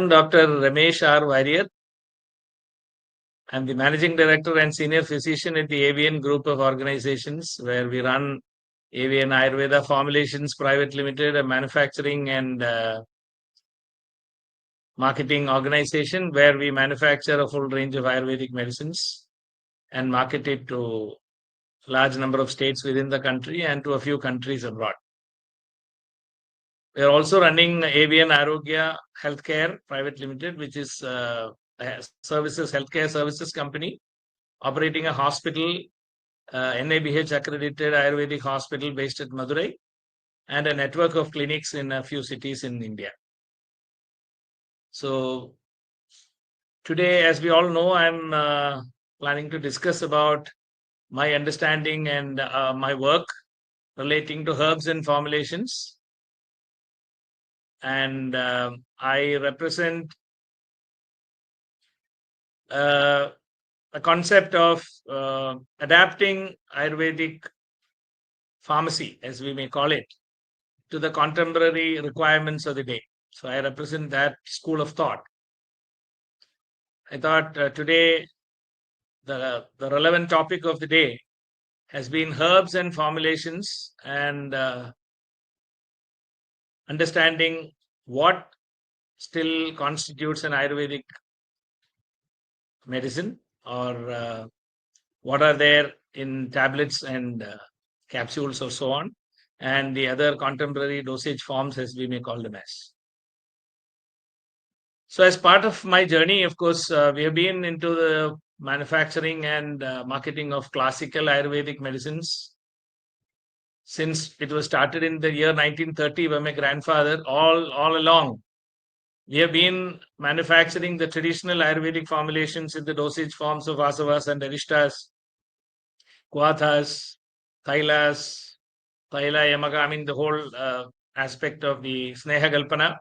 am Dr. Ramesh R. Varier. I'm the Managing Director and Senior Physician at the AVN Group of Organizations, where we run AVN Ayurveda Formulations Private Limited, a manufacturing and marketing organization where we manufacture a full range of Ayurvedic medicines and market it to a large number of states within the country and to a few countries abroad. We are also running AVN Arogya Healthcare Private Limited, which is a healthcare services company operating a hospital, NABH accredited Ayurvedic hospital based at Madurai, and a network of clinics in a few cities in India. So today, as we all know, I'm planning to discuss about my understanding and my work relating to herbs and formulations. And I represent a concept of adapting Ayurvedic pharmacy, as we may call it, to the contemporary requirements of the day. So I represent that school of thought. I thought today the relevant topic of the day has been herbs and formulations and understanding what still constitutes an Ayurvedic medicine, or what are there in tablets and capsules or so on, and the other contemporary dosage forms, as we may call them as. So as part of my journey, of course, we have been into the manufacturing and marketing of classical Ayurvedic medicines since it was started in the year 1930 by my grandfather. All along, we have been manufacturing the traditional Ayurvedic formulations in the dosage forms of Vasavas and Arishtas, Kuathas, Thailas, Thaila, Yamaka, I mean the whole aspect of the Sneha Kalpana,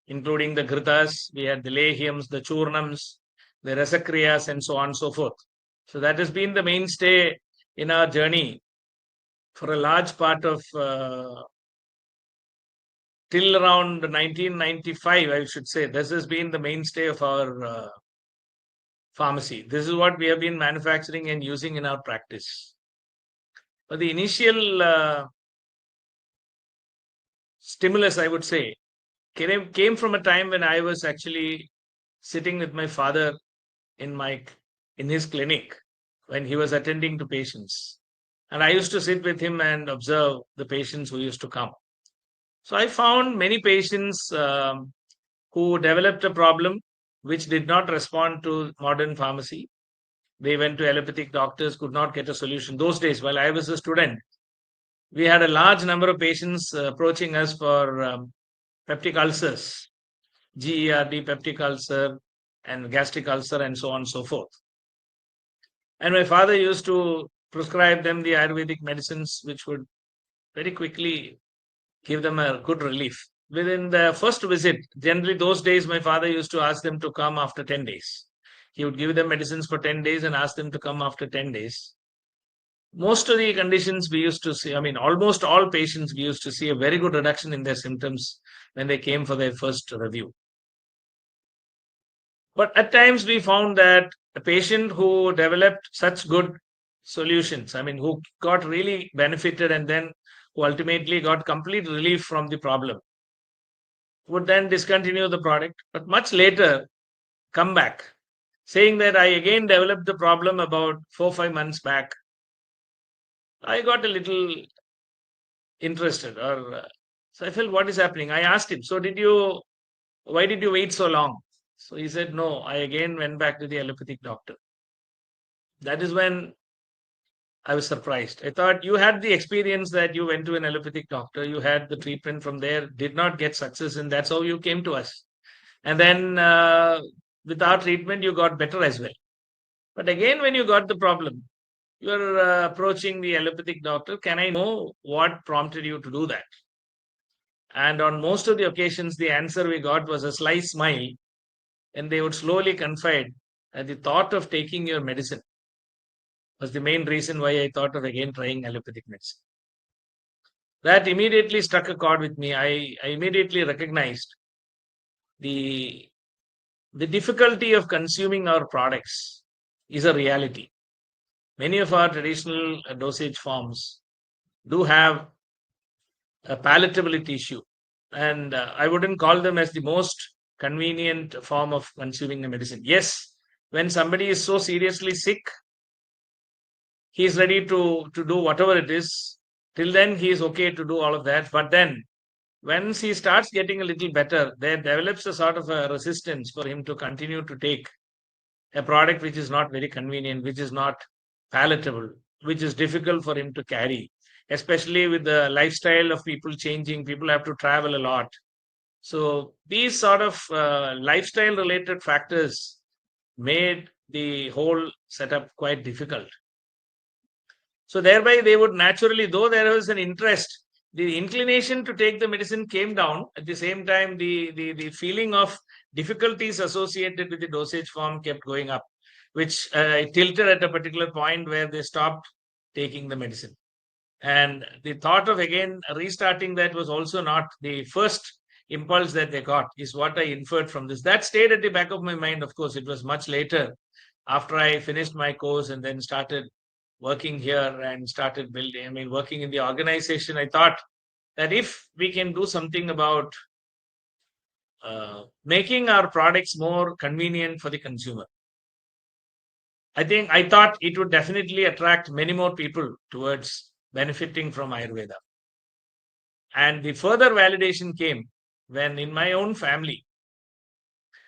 including the Ghritas. We had the Lehyams, the Churnams, the Rasakriyas, and so on and so forth. So that has been the mainstay in our journey for a large part of till around 1995, I should say. This has been the mainstay of our pharmacy. This is what we have been manufacturing and using in our practice. But the initial stimulus, I would say, came from a time when I was actually sitting with my father in his clinic when he was attending to patients. And I used to sit with him and observe the patients who used to come. So I found many patients who developed a problem which did not respond to modern pharmacy. They went to allopathic doctors, could not get a solution. Those days, while I was a student, we had a large number of patients approaching us for peptic ulcers, GERD, peptic ulcer, and gastric ulcer, and so on and so forth. And my father used to prescribe them the Ayurvedic medicines, which would very quickly give them a good relief. Within the first visit, generally those days, my father used to ask them to come after 10 days. He would give them medicines for 10 days and ask them to come after 10 days. Most of the conditions we used to see, I mean, almost all patients, we used to see a very good reduction in their symptoms when they came for their first review. But at times we found that a patient who developed such good solutions, I mean, who got really benefited and then who ultimately got complete relief from the problem, would then discontinue the product, but much later come back saying that I again developed the problem about 4 or 5 months back. I got a little interested, so I felt, what is happening? I asked him, so why did you wait so long? So he said, no, I again went back to the allopathic doctor. That is when I was surprised. I thought you had the experience that you went to an allopathic doctor, you had the treatment from there, did not get success, and that's how you came to us. And then with our treatment, you got better as well. But again, when you got the problem, you are approaching the allopathic doctor. Can I know what prompted you to do that? And on most of the occasions, the answer we got was a sly smile, and they would slowly confide that the thought of taking your medicine was the main reason why I thought of again trying allopathic medicine. That immediately struck a chord with me. I immediately recognized the the difficulty of consuming our products is a reality. Many of our traditional dosage forms do have a palatability issue, and I wouldn't call them as the most convenient form of consuming the medicine. Yes, when somebody is so seriously sick, he is ready to do whatever it is. Till then, he is okay to do all of that. But then, once he starts getting a little better, there develops a sort of a resistance for him to continue to take a product which is not very convenient, which is not palatable, which is difficult for him to carry, especially with the lifestyle of people changing. People have to travel a lot. So these sort of lifestyle related factors made the whole setup quite difficult. So thereby they would naturally, though there was an interest, the inclination to take the medicine came down. At the same time, the feeling of difficulties associated with the dosage form kept going up, which tilted at a particular point where they stopped taking the medicine. And the thought of again restarting that was also not the first impulse that they got, is what I inferred from this. That stayed at the back of my mind. Of course, it was much later, after I finished my course and then started working here and started building, working in the organization. I thought that if we can do something about making our products more convenient for the consumer, I thought it would definitely attract many more people towards benefiting from Ayurveda. And the further validation came when in my own family,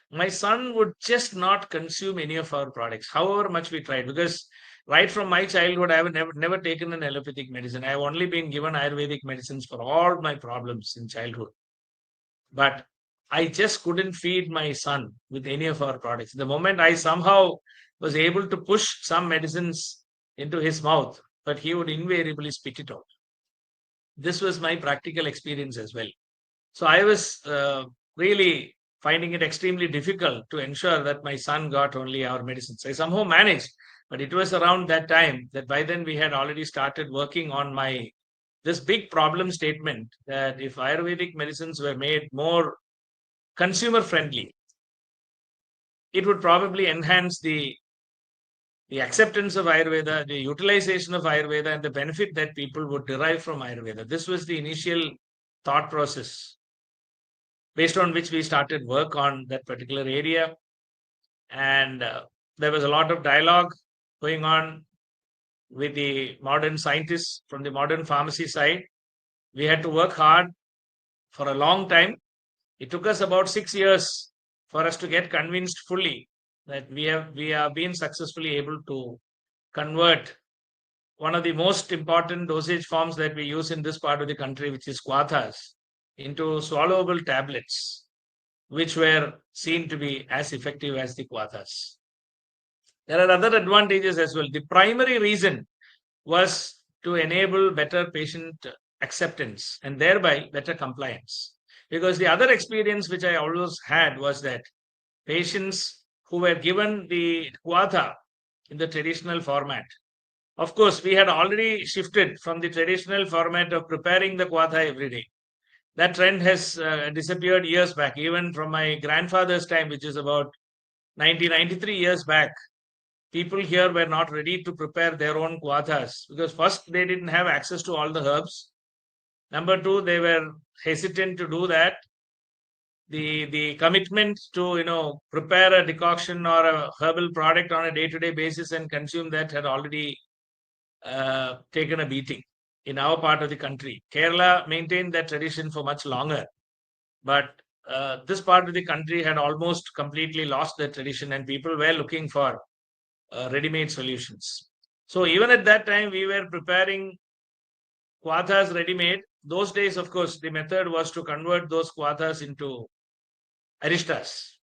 my son would just not consume any of our products, however much we tried, because right from my childhood, I have never taken an allopathic medicine. I have only been given Ayurvedic medicines for all my problems in childhood. But I just couldn't feed my son with any of our products. The moment I somehow was able to push some medicines into his mouth, but he would invariably spit it out. This was my practical experience as well. So I was really finding it extremely difficult to ensure that my son got only our medicines. I somehow managed, but it was around that time that by then we had already started working on this big problem statement that if Ayurvedic medicines were made more consumer friendly, it would probably enhance the acceptance of Ayurveda, the utilization of Ayurveda, and the benefit that people would derive from Ayurveda. This was the initial thought process based on which we started work on that particular area. And there was a lot of dialogue going on with the modern scientists from the modern pharmacy side. We had to work hard for a long time. It took us about 6 years for us to get convinced fully that we have been successfully able to convert one of the most important dosage forms that we use in this part of the country, which is kwathas, into swallowable tablets, which were seen to be as effective as the kwathas. There are other advantages as well. The primary reason was to enable better patient acceptance and thereby better compliance. Because the other experience which I always had was that patients who were given the kwatha in the traditional format, of course, we had already shifted from the traditional format of preparing the kwatha every day. That trend has disappeared years back, even from my grandfather's time, which is about 93 years back. People here were not ready to prepare their own kwathas because first, they didn't have access to all the herbs. Number two, they were hesitant to do that. The commitment to prepare a decoction or a herbal product on a day-to-day basis and consume that had already taken a beating in our part of the country. Kerala maintained that tradition for much longer, but this part of the country had almost completely lost that tradition, and people were looking for ready-made solutions. So even at that time, we were preparing kwathas ready-made. Those days, of course, the method was to convert those kwathas into aristas.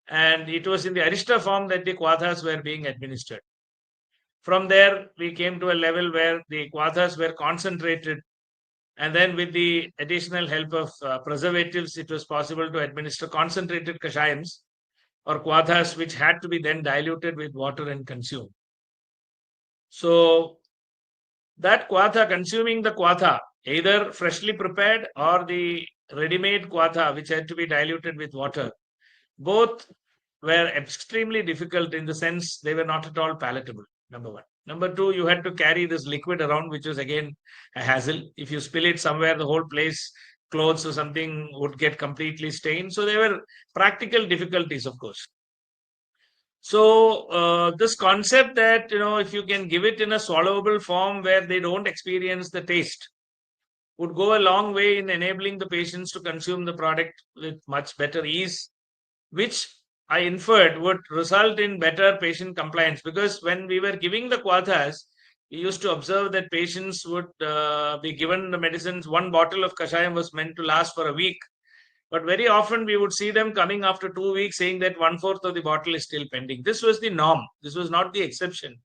And it was in the arista form that the kwathas were being administered. From there, we came to a level where the kwathas were concentrated. And then with the additional help of preservatives, it was possible to administer concentrated kashayams or kwathas, which had to be then diluted with water and consumed. So that kwatha, consuming the kwatha, either freshly prepared or the ready-made kwatha, which had to be diluted with water, both were extremely difficult in the sense they were not at all palatable. Number one. Number two, you had to carry this liquid around, which was again a hassle. If you spill it somewhere, the whole place, clothes or something would get completely stained. So there were practical difficulties, of course. So this concept that, if you can give it in a swallowable form where they don't experience the taste, would go a long way in enabling the patients to consume the product with much better ease, which I inferred would result in better patient compliance. Because when we were giving the kwathas, we used to observe that patients would be given the medicines. One bottle of kashayam was meant to last for a week. But very often we would see them coming after 2 weeks saying that 1/4 of the bottle is still pending. This was the norm. This was not the exception.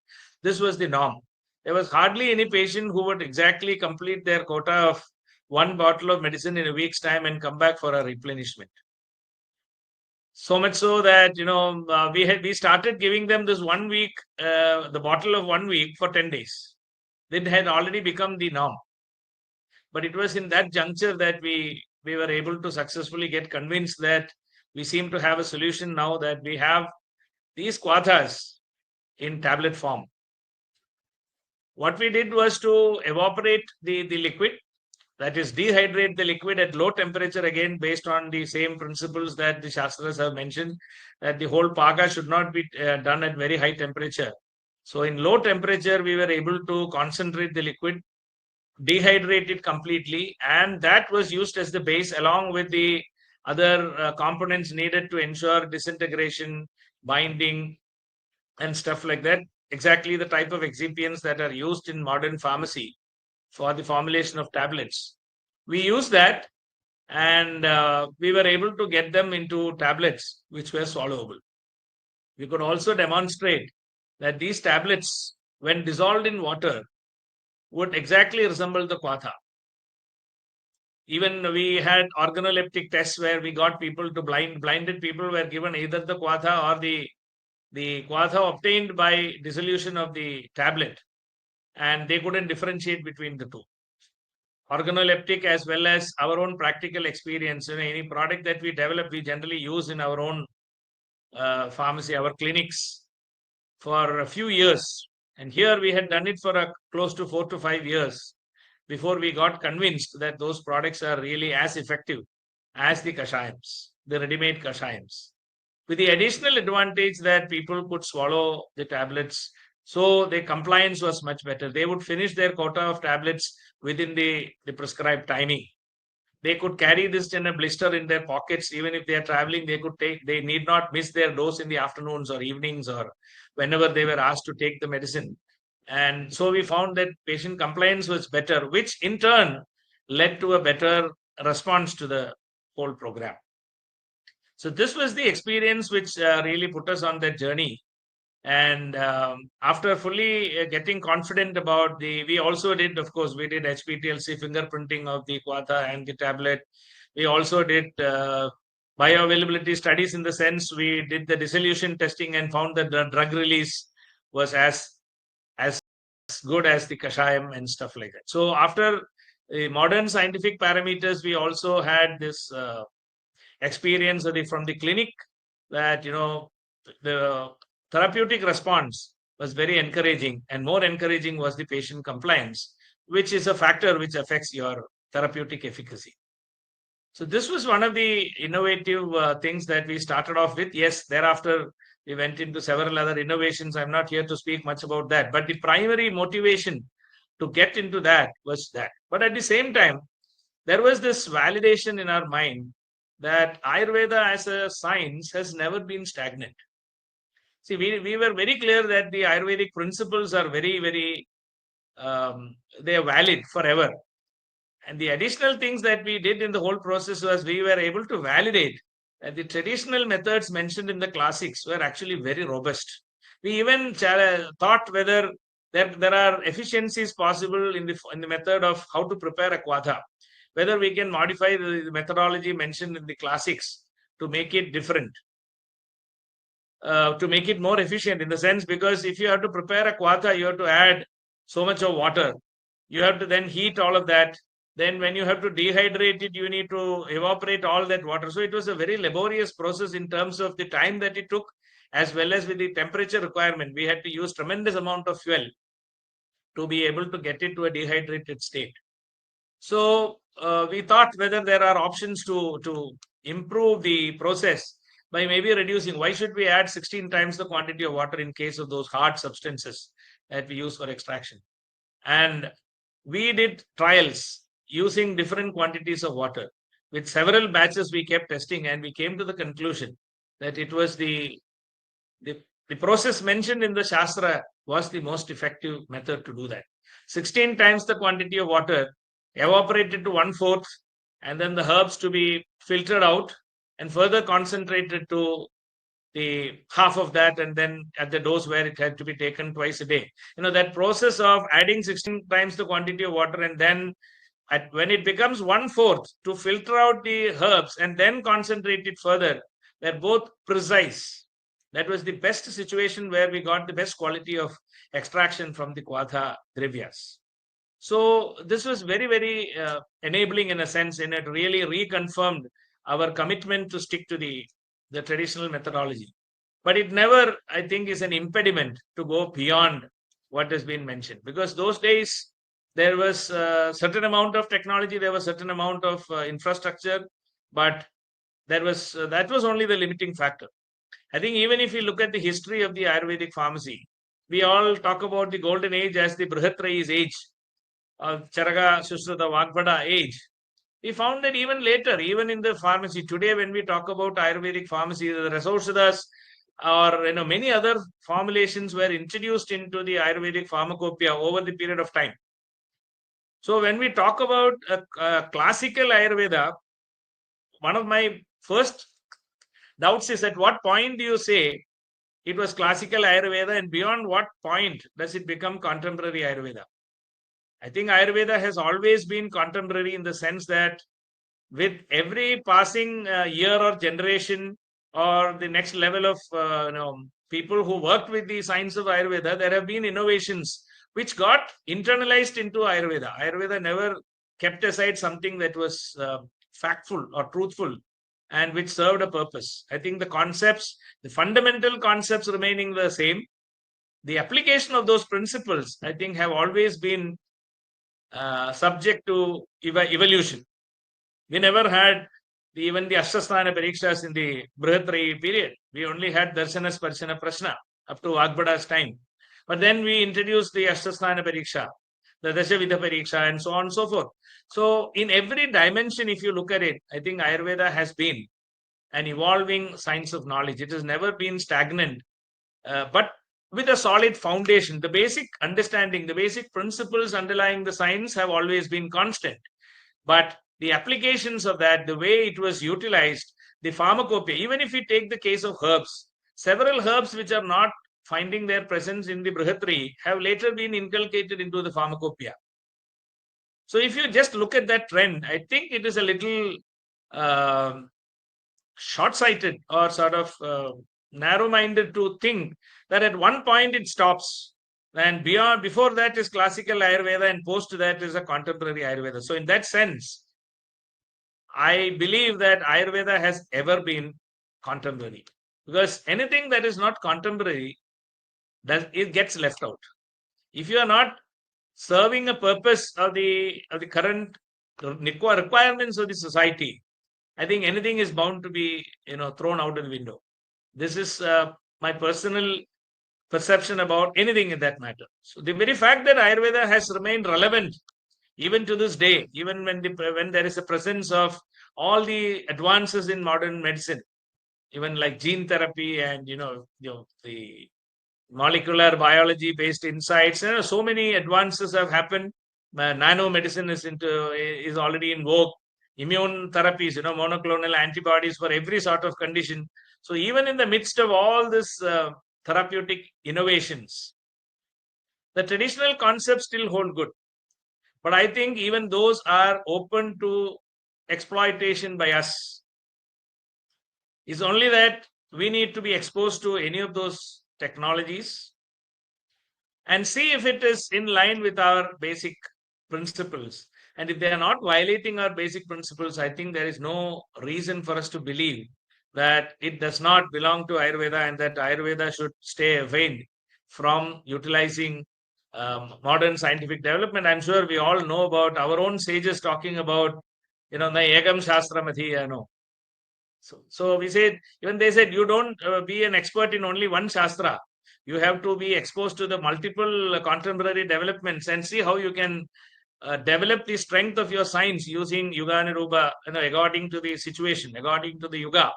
This was the norm. There was hardly any patient who would exactly complete their quota of one bottle of medicine in a week's time and come back for a replenishment. So much so that, we started giving them this 1 week, the bottle of 1 week for 10 days. It had already become the norm. But it was in that juncture that we were able to successfully get convinced that we seem to have a solution now, that we have these kwathas in tablet form. What we did was to evaporate the liquid, that is, dehydrate the liquid at low temperature, again based on the same principles that the Shastras have mentioned, that the whole paga should not be done at very high temperature. So in low temperature, we were able to concentrate the liquid, dehydrate it completely, and that was used as the base along with the other components needed to ensure disintegration, binding, and stuff like that. Exactly the type of excipients that are used in modern pharmacy for the formulation of tablets. We used that, and we were able to get them into tablets which were swallowable. We could also demonstrate that these tablets, when dissolved in water, would exactly resemble the kwatha. Even we had organoleptic tests where we got people to blinded people were given either the kwatha or the kwatha obtained by dissolution of the tablet, and they couldn't differentiate between the two. Organoleptic, as well as our own practical experience, any product that we develop, we generally use in our own pharmacy, our clinics, for a few years. And here we had done it for close to 4 to 5 years before we got convinced that those products are really as effective as the kashayams, the ready-made kashayams, with the additional advantage that people could swallow the tablets. So the compliance was much better. They would finish their quota of tablets within the prescribed timing. They could carry this in a blister in their pockets. Even if they are traveling, they need not miss their dose in the afternoons or evenings or whenever they were asked to take the medicine. And so we found that patient compliance was better, which in turn led to a better response to the whole program. So this was the experience which really put us on that journey. And after fully getting confident about we also did, of course, we did HPTLC fingerprinting of the kwatha and the tablet. We also did bioavailability studies, in the sense we did the dissolution testing and found that the drug release was as good as the kashayam and stuff like that. So after the modern scientific parameters, we also had this experience from the clinic that, the therapeutic response was very encouraging, and more encouraging was the patient compliance, which is a factor which affects your therapeutic efficacy. So this was one of the innovative things that we started off with. Yes, thereafter we went into several other innovations. I'm not here to speak much about that, but the primary motivation to get into that was that. But at the same time, there was this validation in our mind that Ayurveda as a science has never been stagnant. See, we were very clear that the Ayurvedic principles are very, very, they are valid forever. And the additional things that we did in the whole process was we were able to validate that the traditional methods mentioned in the classics were actually very robust. We even thought whether there are efficiencies possible in the method of how to prepare a kwatha, whether we can modify the methodology mentioned in the classics to make it different. To make it more efficient, in the sense, because if you have to prepare a kwatha, you have to add so much of water. You have to then heat all of that. Then when you have to dehydrate it, you need to evaporate all that water. So it was a very laborious process in terms of the time that it took, as well as with the temperature requirement. We had to use tremendous amount of fuel to be able to get it to a dehydrated state. So we thought whether there are options to improve the process by maybe reducing. Why should we add 16 times the quantity of water in case of those hard substances that we use for extraction? And we did trials using different quantities of water. With several batches, we kept testing, and we came to the conclusion that it was the process mentioned in the Shastra was the most effective method to do that. 16 times the quantity of water evaporated to 1/4, and then the herbs to be filtered out and further concentrated to the half of that, and then at the dose where it had to be taken twice a day. That process of adding 16 times the quantity of water, and then when it becomes 1/4, to filter out the herbs and then concentrate it further, they're both precise. That was the best situation where we got the best quality of extraction from the Kwadha Drivyas. So this was very, very enabling in a sense, and it really reconfirmed our commitment to stick to the traditional methodology. But it never, I think, is an impediment to go beyond what has been mentioned, because those days there was a certain amount of technology, there was a certain amount of infrastructure, but that was only the limiting factor. I think even if you look at the history of the Ayurvedic pharmacy, we all talk about the golden age as the Brihatray's age, Charaga, Sushruta, Vagbhada age. We found that even later, even in the pharmacy today, when we talk about Ayurvedic pharmacy, the Resources or many other formulations were introduced into the Ayurvedic pharmacopoeia over the period of time. So when we talk about classical Ayurveda, one of my first doubts is, at what point do you say it was classical Ayurveda, and beyond what point does it become contemporary Ayurveda? I think Ayurveda has always been contemporary in the sense that with every passing year or generation or the next level of people who worked with the science of Ayurveda, there have been innovations which got internalized into Ayurveda. Ayurveda never kept aside something that was factful or truthful and which served a purpose. I think the concepts, the fundamental concepts remaining the same, the application of those principles, I think, have always been subject to evolution. We never had even the Ashtasthana Parikshas in the Brihatrayi period. We only had Darshana Sparshana Prashna up to Vagbhada's time. But then we introduced the Ashtasthana Pariksha, the Dashavidha Pariksha, and so on and so forth. So in every dimension, if you look at it, I think Ayurveda has been an evolving science of knowledge. It has never been stagnant, but with a solid foundation. The basic understanding, the basic principles underlying the science have always been constant. But the applications of that, the way it was utilized, the pharmacopoeia, even if we take the case of herbs, several herbs which are not finding their presence in the Brihatrayi have later been inculcated into the pharmacopoeia. So if you just look at that trend, I think it is a little short-sighted or sort of narrow-minded to think that at one point it stops, and before that is classical Ayurveda, and post that is a contemporary Ayurveda. So in that sense, I believe that Ayurveda has ever been contemporary, because anything that is not contemporary, that it gets left out. If you are not serving a purpose of the current requirements of the society, I think anything is bound to be thrown out of the window. This is my personal perception about anything in that matter. So the very fact that Ayurveda has remained relevant even to this day, even when there is a presence of all the advances in modern medicine, even like gene therapy and the molecular biology based insights, so many advances have happened. Nano medicine is already in vogue. Immune therapies, monoclonal antibodies for every sort of condition. So even in the midst of all this therapeutic innovations, the traditional concepts still hold good. But I think even those are open to exploitation by us. It's only that we need to be exposed to any of those technologies and see if it is in line with our basic principles. And if they are not violating our basic principles, I think there is no reason for us to believe that it does not belong to Ayurveda and that Ayurveda should stay away from utilizing modern scientific development. I'm sure we all know about our own sages talking about, the Egam Shastra Madhi, So we said, even they said, you don't be an expert in only one Shastra. You have to be exposed to the multiple contemporary developments and see how you can develop the strength of your science using Yuga Niruba, according to the situation, according to the Yuga,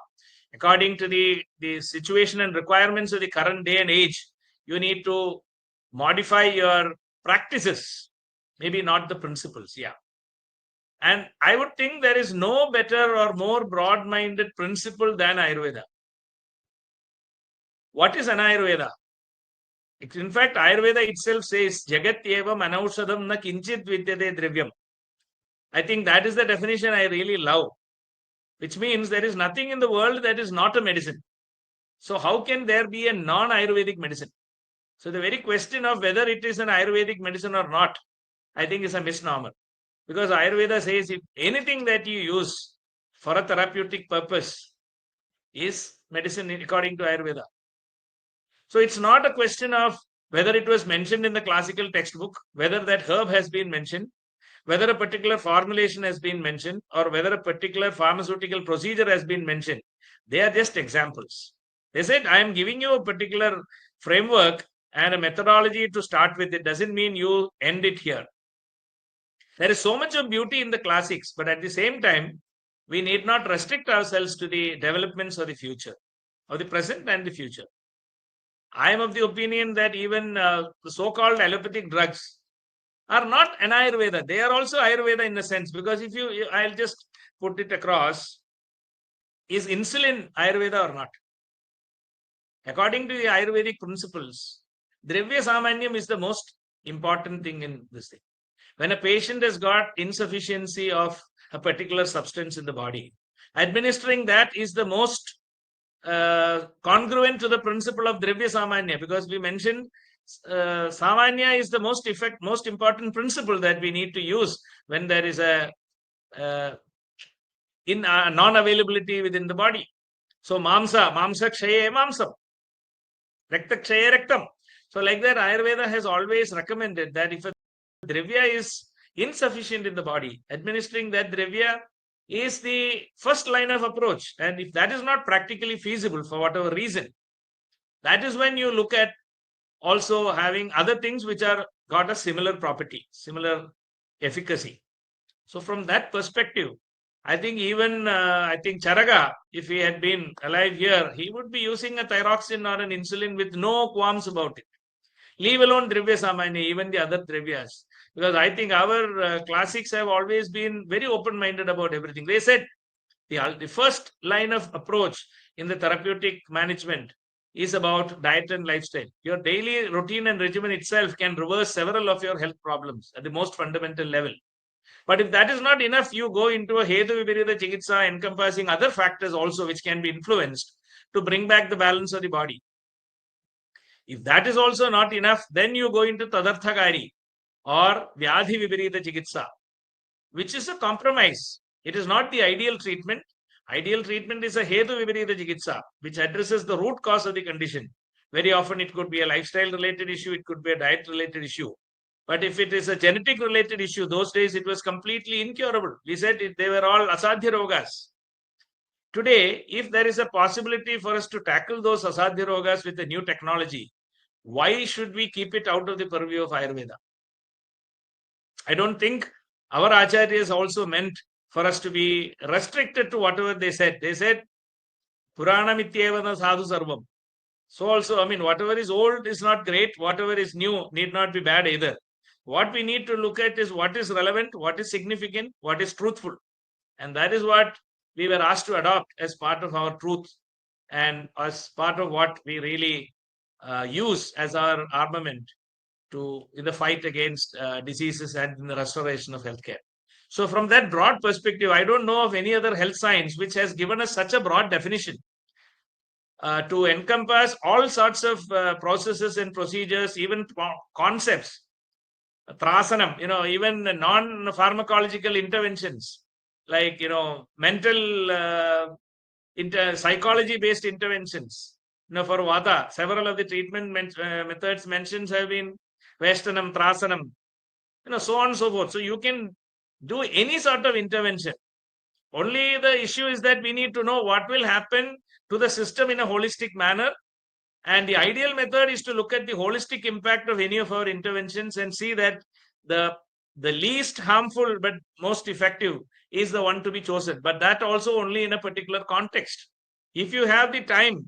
according to the situation and requirements of the current day and age. You need to modify your practices, maybe not the principles. Yeah. And I would think there is no better or more broad-minded principle than Ayurveda. What is an Ayurveda? In fact, Ayurveda itself says, Jagat evam anaushadam na kinchit vidyate dravyam. I think that is the definition I really love, which means there is nothing in the world that is not a medicine. So how can there be a non-Ayurvedic medicine? So the very question of whether it is an Ayurvedic medicine or not, I think is a misnomer. Because Ayurveda says if anything that you use for a therapeutic purpose is medicine according to Ayurveda. So it's not a question of whether it was mentioned in the classical textbook, whether that herb has been mentioned, whether a particular formulation has been mentioned, or whether a particular pharmaceutical procedure has been mentioned. They are just examples. They said, I am giving you a particular framework and a methodology to start with. It doesn't mean you end it here. There is so much of beauty in the classics, but at the same time, we need not restrict ourselves to the developments of the future, of the present and the future. I am of the opinion that even the so-called allopathic drugs are not an Ayurveda. They are also Ayurveda in a sense, because I'll just put it across, is insulin Ayurveda or not? According to the Ayurvedic principles, Dravya Samanyam is the most important thing in this thing. When a patient has got insufficiency of a particular substance in the body, administering that is the most congruent to the principle of Dravya Samanya, because we mentioned Samanya is the most important principle that we need to use when there is a non-availability within the body. So mamsa kshaye mamsam, rakta kshaye raktam. So like that, Ayurveda has always recommended that if a dravya is insufficient in the body, administering that dravya is the first line of approach. And if that is not practically feasible for whatever reason, that is when you look at also having other things which are got a similar property, similar efficacy. So from that perspective, I think even Charaga, if he had been alive here, he would be using a thyroxine or an insulin with no qualms about it. Leave alone Dravya Samanya, even the other Dravyas. Because I think our classics have always been very open-minded about everything. They said the first line of approach in the therapeutic management is about diet and lifestyle. Your daily routine and regimen itself can reverse several of your health problems at the most fundamental level. But if that is not enough, you go into a Hetu Viparita Chikitsa encompassing other factors also which can be influenced to bring back the balance of the body. If that is also not enough, then you go into Padarthavijnanam or Vyadhi Viparita Chikitsa, which is a compromise. It is not the ideal treatment. Ideal treatment is a Hetu Viparita Chikitsa, which addresses the root cause of the condition. Very often it could be a lifestyle-related issue, it could be a diet-related issue. But if it is a genetic-related issue, those days it was completely incurable. We said they were all asadhya rogas. Today, if there is a possibility for us to tackle those asadhya rogas with a new technology, why should we keep it out of the purview of Ayurveda? I don't think our acharyas also meant for us to be restricted to whatever they said. They said, Purana mityevana sadhu sarvam. So also, whatever is old is not great. Whatever is new need not be bad either. What we need to look at is what is relevant, what is significant, what is truthful. And that is what we were asked to adopt as part of our truth and as part of what we really use as our armament in the fight against diseases and in the restoration of healthcare. So from that broad perspective, I don't know of any other health science which has given us such a broad definition to encompass all sorts of processes and procedures, even concepts Trasanam, even non-pharmacological interventions, like, mental, psychology-based interventions. For Vata, several of the treatment methods mentions have been Vestanam, Trasanam, so on and so forth. So you can do any sort of intervention. Only the issue is that we need to know what will happen to the system in a holistic manner. And the ideal method is to look at the holistic impact of any of our interventions and see that the least harmful but most effective is the one to be chosen. But that also only in a particular context. If you have the time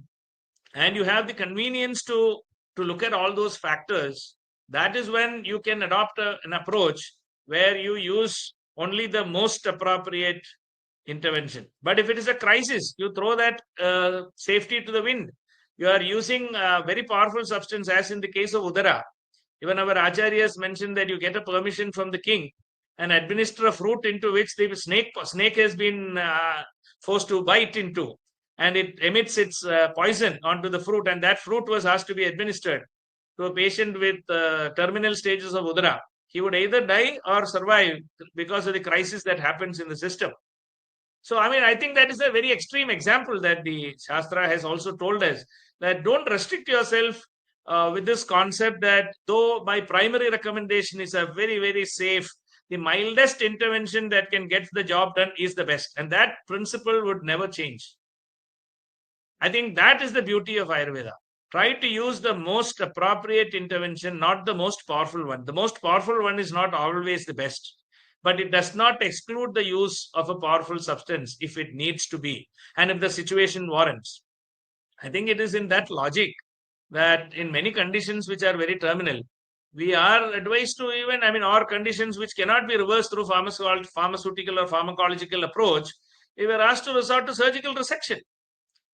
and you have the convenience to look at all those factors, that is when you can adopt an approach where you use only the most appropriate intervention. But if it is a crisis, you throw that safety to the wind. You are using a very powerful substance, as in the case of Udara. Even our acharyas mentioned that you get a permission from the king and administer a fruit into which the snake has been forced to bite into, and it emits its poison onto the fruit, and that fruit was asked to be administered to a patient with terminal stages of Udara. He would either die or survive because of the crisis that happens in the system. So, I think that is a very extreme example that the Shastra has also told us, that don't restrict yourself with this concept that though my primary recommendation is a very, very safe, the mildest intervention that can get the job done is the best. And that principle would never change. I think that is the beauty of Ayurveda. Try to use the most appropriate intervention, not the most powerful one. The most powerful one is not always the best, but it does not exclude the use of a powerful substance if it needs to be and if the situation warrants. I think it is in that logic that in many conditions which are very terminal, we are advised to even, or conditions which cannot be reversed through pharmaceutical or pharmacological approach, we were asked to resort to surgical resection.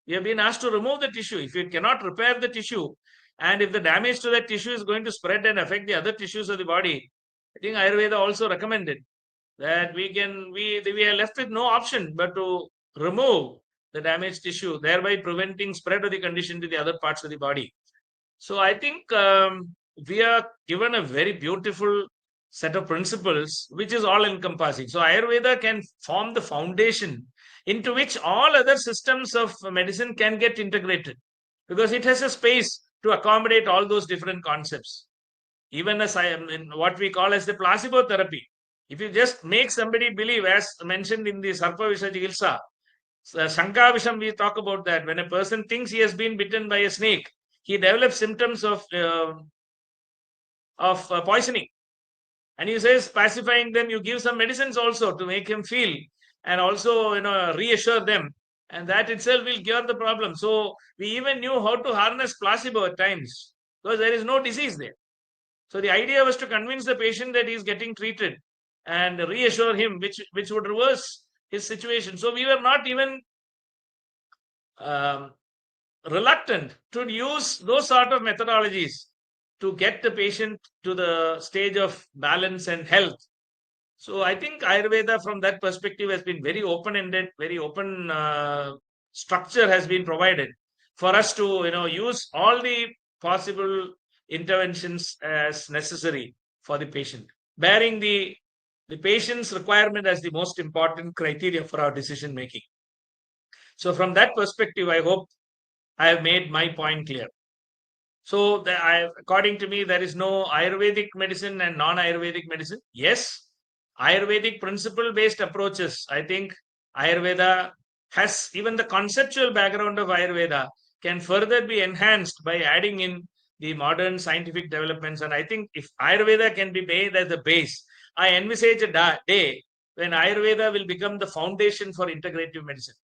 We have been asked to remove the tissue. If you cannot repair the tissue, and if the damage to that tissue is going to spread and affect the other tissues of the body, I think Ayurveda also recommended that we are left with no option but to remove the damaged tissue, thereby preventing spread of the condition to the other parts of the body. So I think we are given a very beautiful set of principles, which is all encompassing. So Ayurveda can form the foundation into which all other systems of medicine can get integrated, because it has a space to accommodate all those different concepts. Even as in what we call as the placebo therapy. If you just make somebody believe, as mentioned in the Sarpa Visha Chikitsa, Shanka Visham, we talk about that. When a person thinks he has been bitten by a snake, he develops symptoms of poisoning. And he says, pacifying them, you give some medicines also to make him feel, and also reassure them, and that itself will cure the problem. So we even knew how to harness placebo at times, because there is no disease there. So the idea was to convince the patient that he is getting treated and reassure him, which would reverse his situation. So we were not even reluctant to use those sort of methodologies to get the patient to the stage of balance and health. So I think Ayurveda from that perspective has been very open-ended, very open structure has been provided for us to use all the possible interventions as necessary for the patient, bearing the patient's requirement as the most important criteria for our decision making. So from that perspective, I hope I have made my point clear. So according to me, there is no Ayurvedic medicine and non-Ayurvedic medicine. Yes, Ayurvedic principle-based approaches. I think Ayurveda has, even the conceptual background of Ayurveda can further be enhanced by adding in the modern scientific developments. And I think if Ayurveda can be made as the base, I envisage a day when Ayurveda will become the foundation for integrative medicine.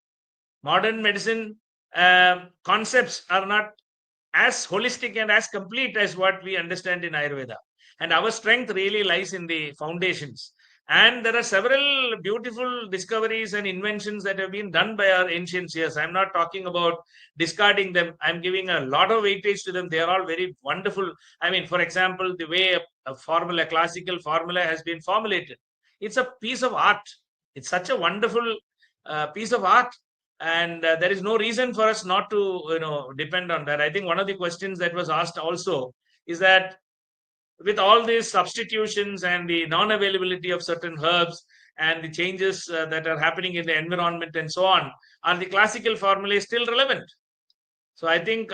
Modern medicine concepts are not as holistic and as complete as what we understand in Ayurveda. And our strength really lies in the foundations. And there are several beautiful discoveries and inventions that have been done by our ancients. Yes, I'm not talking about discarding them. I'm giving a lot of weightage to them. They are all very wonderful. For example, the way a classical formula has been formulated. It's a piece of art. It's such a wonderful piece of art. And there is no reason for us not to depend on that. I think one of the questions that was asked also is that with all these substitutions and the non-availability of certain herbs and the changes that are happening in the environment and so on, are the classical formulae still relevant? So I think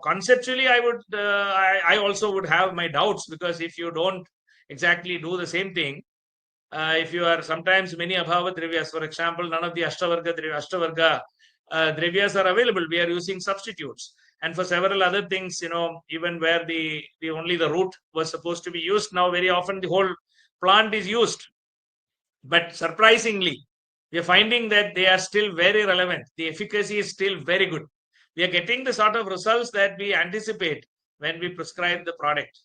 conceptually, I also would have my doubts, because if you don't exactly do the same thing, if you are sometimes many abhava dravyas, for example, none of the ashtavarga dravyas are available. We are using substitutes, and for several other things, even where the only the root was supposed to be used, now very often the whole plant is used. But surprisingly, we are finding that they are still very relevant. The efficacy is still very good. We are getting the sort of results that we anticipate when we prescribe the product.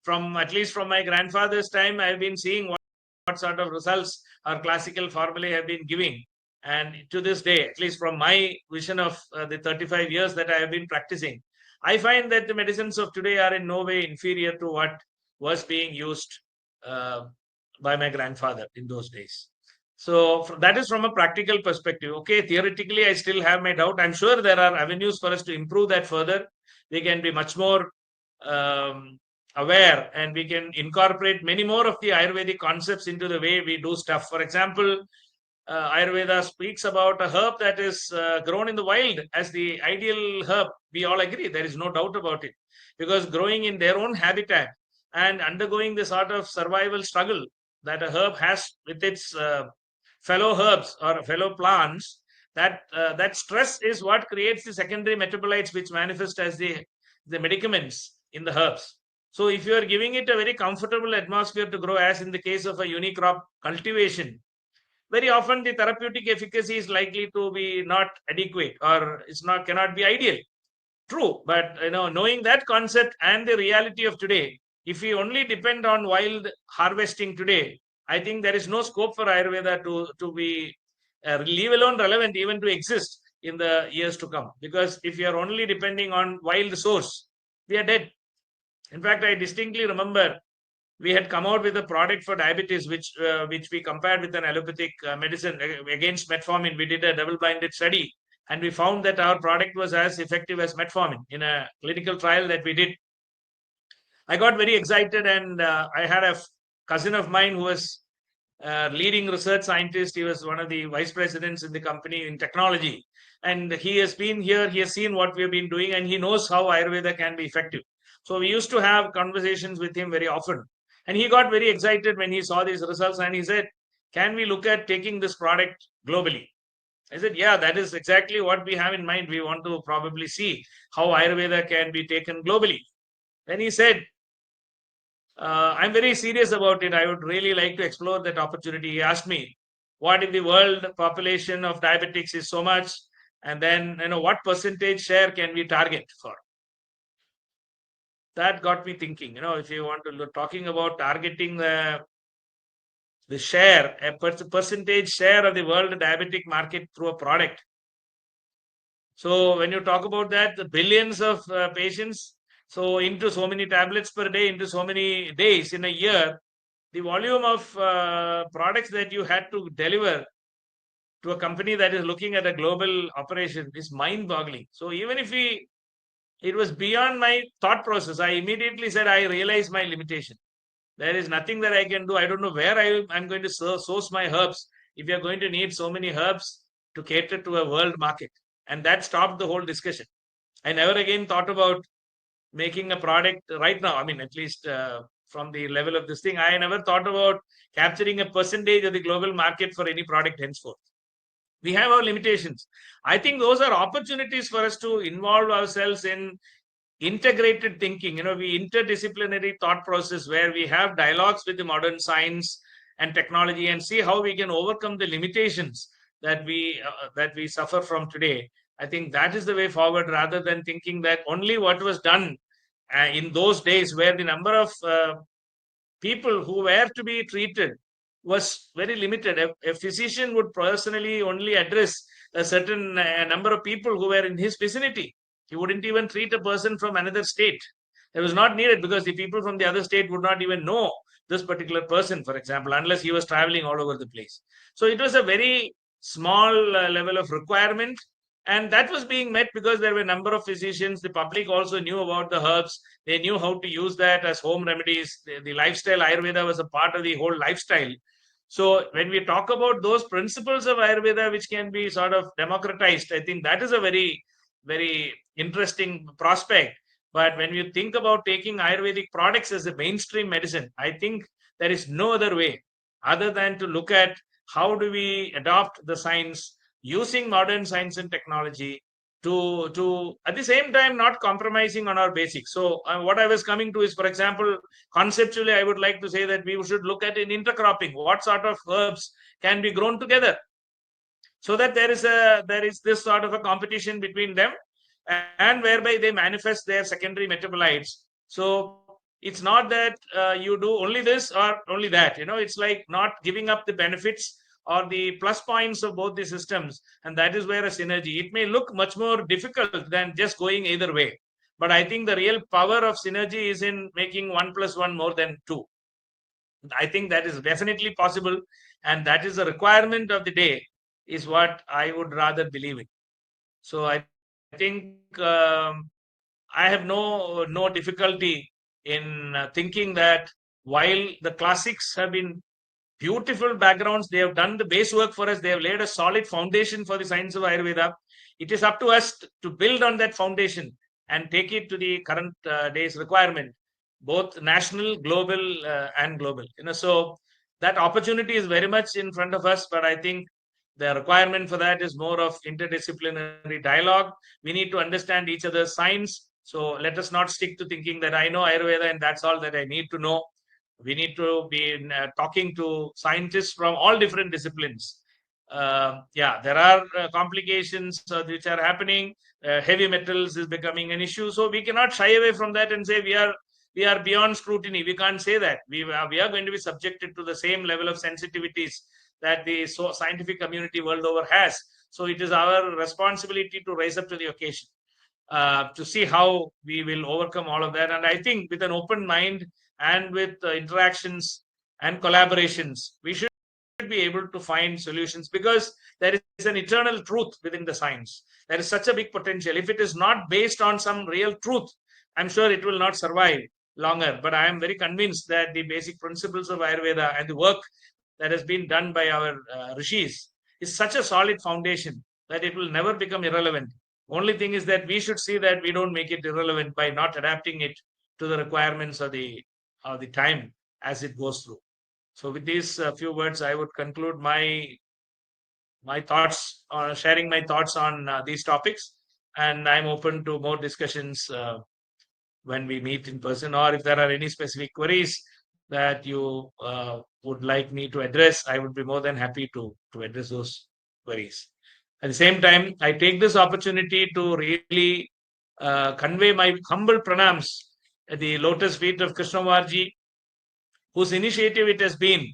At least from my grandfather's time, I've been seeing what sort of results our classical formulae have been giving. And to this day, at least from my vision of the 35 years that I have been practicing, I find that the medicines of today are in no way inferior to what was being used by my grandfather in those days. So that is from a practical perspective. Okay, theoretically, I still have my doubt. I'm sure there are avenues for us to improve that further. We can be much more aware, and we can incorporate many more of the Ayurvedic concepts into the way we do stuff. For example, Ayurveda speaks about a herb that is grown in the wild as the ideal herb. We all agree, there is no doubt about it, because growing in their own habitat and undergoing the sort of survival struggle that a herb has with its fellow herbs or fellow plants, that stress is what creates the secondary metabolites which manifest as the medicaments in the herbs. So if you are giving it a very comfortable atmosphere to grow, as in the case of a unicrop cultivation, very often the therapeutic efficacy is likely to be not adequate, or cannot be ideal. True, but knowing that concept and the reality of today, if we only depend on wild harvesting today, I think there is no scope for Ayurveda to be leave alone relevant, even to exist in the years to come. Because if you are only depending on wild source, we are dead. In fact, I distinctly remember we had come out with a product for diabetes, which we compared with an allopathic medicine against metformin. We did a double-blinded study, and we found that our product was as effective as metformin in a clinical trial that we did. I got very excited, and I had a cousin of mine who was leading research scientist. He was one of the vice presidents in the company in technology, and he has been here. He has seen what we have been doing, and he knows how Ayurveda can be effective. So we used to have conversations with him very often, and he got very excited when he saw these results, and he said, "Can we look at taking this product globally?" I said, "Yeah, that is exactly what we have in mind. We want to probably see how Ayurveda can be taken globally." Then he said, "I'm very serious about it. I would really like to explore that opportunity." He asked me, "What if the world population of diabetics is so much? And then, what percentage share can we target for?" That got me thinking, if you want to look, talking about targeting the share, a percentage share of the world diabetic market through a product. So when you talk about that, the billions of patients, so into so many tablets per day, into so many days in a year, the volume of products that you had to deliver to a company that is looking at a global operation is mind-boggling. So even if it was beyond my thought process, I immediately said, I realize my limitation. There is nothing that I can do. I don't know where I'm going to source my herbs if you're going to need so many herbs to cater to a world market. And that stopped the whole discussion. I never again thought about making a product right now. I mean, at least from the level of this thing, I never thought about capturing a percentage of the global market for any product henceforth. We have our limitations. I think those are opportunities for us to involve ourselves in integrated thinking, we interdisciplinary thought process where we have dialogues with the modern science and technology and see how we can overcome the limitations that we suffer from today. I think that is the way forward, rather than thinking that only what was done in those days, where the number of people who were to be treated was very limited. A physician would personally only address a certain number of people who were in his vicinity. He wouldn't even treat a person from another state. It was not needed, because the people from the other state would not even know this particular person, for example, unless he was traveling all over the place. So it was a very small level of requirement And that was being met because there were a number of physicians. The public also knew about the herbs. They knew how to use that as home remedies. The lifestyle Ayurveda was a part of the whole lifestyle. So when we talk about those principles of Ayurveda, which can be sort of democratized, I think that is a very, very interesting prospect. But when you think about taking Ayurvedic products as a mainstream medicine, I think there is no other way other than to look at how do we adopt the science using modern science and technology to at the same time not compromising on our basics. So what I was coming to is, for example, conceptually, I would like to say that we should look at an intercropping. What sort of herbs can be grown together, so that there is this sort of a competition between them, and whereby they manifest their secondary metabolites. So it's not that you do only this or only that. It's like not giving up the benefits or the plus points of both the systems, and that is where a synergy. It may look much more difficult than just going either way, but I think the real power of synergy is in making 1 + 1 more than 2. I think that is definitely possible, and that is a requirement of the day, is what I would rather believe in. So I think I have no difficulty in thinking that while the classics have been beautiful backgrounds, they have done the base work for us. They have laid a solid foundation for the science of Ayurveda. It is up to us to build on that foundation and take it to the current day's requirement, both national, global, and global. So that opportunity is very much in front of us, but I think the requirement for that is more of interdisciplinary dialogue. We need to understand each other's science. So let us not stick to thinking that I know Ayurveda and that's all that I need to know. We need to be talking to scientists from all different disciplines. There are complications which are happening. Heavy metals is becoming an issue, so we cannot shy away from that and say we are beyond scrutiny. We can't say that. We are going to be subjected to the same level of sensitivities that the scientific community world over has. So it is our responsibility to rise up to the occasion, to see how we will overcome all of that. And I think with an open mind and with interactions and collaborations, we should be able to find solutions, because there is an eternal truth within the science. There is such a big potential. If it is not based on some real truth, I'm sure it will not survive longer. But I am very convinced that the basic principles of Ayurveda and the work that has been done by our rishis is such a solid foundation that it will never become irrelevant. Only thing is that we should see that we don't make it irrelevant by not adapting it to the requirements of the time as it goes through. So with these few words, I would conclude my thoughts, sharing my thoughts on these topics, and I'm open to more discussions when we meet in person, or if there are any specific queries that you would like me to address, I would be more than happy to address those queries. At the same time, I take this opportunity to really convey my humble pranams at the lotus feet of Krishnavarji, whose initiative it has been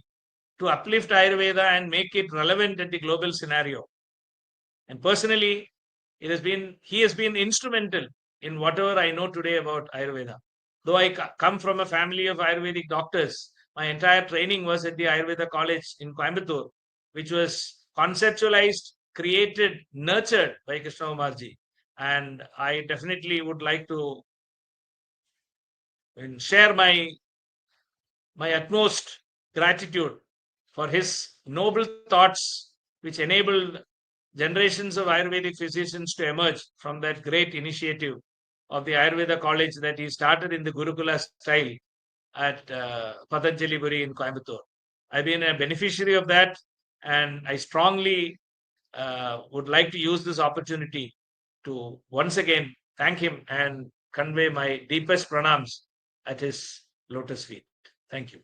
to uplift Ayurveda and make it relevant in the global scenario. And personally, he has been instrumental in whatever I know today about Ayurveda. Though I come from a family of Ayurvedic doctors, my entire training was at the Ayurveda College in Coimbatore, which was conceptualized, created, nurtured by Krishna Kumarji. And I definitely would like to share my utmost gratitude for his noble thoughts, which enabled generations of Ayurvedic physicians to emerge from that great initiative of the Ayurveda College that he started in the Gurukula style at Patanjali Buri in Coimbatore. I've been a beneficiary of that, and I strongly would like to use this opportunity to once again thank him and convey my deepest pranams at his lotus feet. Thank you.